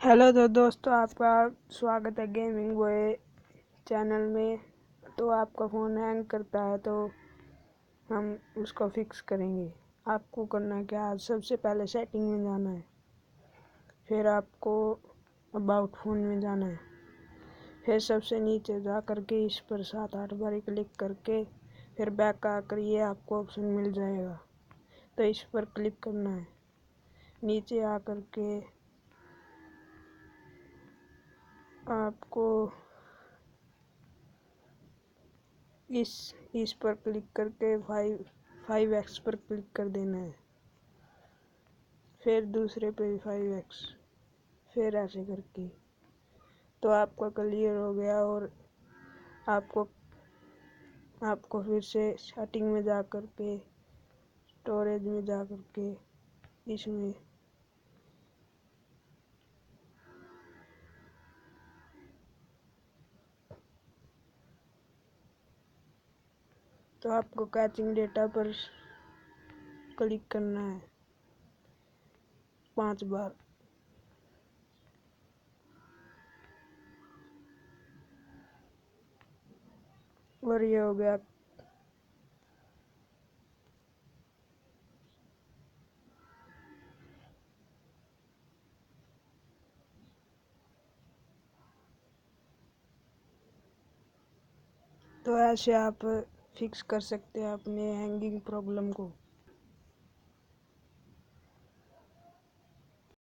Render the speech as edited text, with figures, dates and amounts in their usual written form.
Hello दोस्तों, आपका स्वागत है गेमिंग बॉय चैनल में। तो आपका फ़ोन हैंग करता है तो हम उसको फिक्स करेंगे। आपको करना क्या है, सबसे पहले सेटिंग में जाना है, फिर आपको अबाउट फ़ोन में जाना है, फिर सबसे नीचे जा करके इस पर 7-8 बार क्लिक करके फिर बैक आकर ये आपको ऑप्शन मिल जाएगा। तो इस पर क्लिक करना है। नीचे आकर के आपको इस पर क्लिक करके 5x पर क्लिक कर देना है, फिर दूसरे पे 5x, फिर ऐसे करके। तो आपका क्लियर हो गया। और आपको आपको फिर से सेटिंग में जा कर के स्टोरेज में जा कर के इसमें तो आपको कैचिंग डेटा पर क्लिक करना है 5 बार। और ये हो गया। तो ऐसे आप फिक्स कर सकते हैं अपने हैंगिंग प्रॉब्लम को।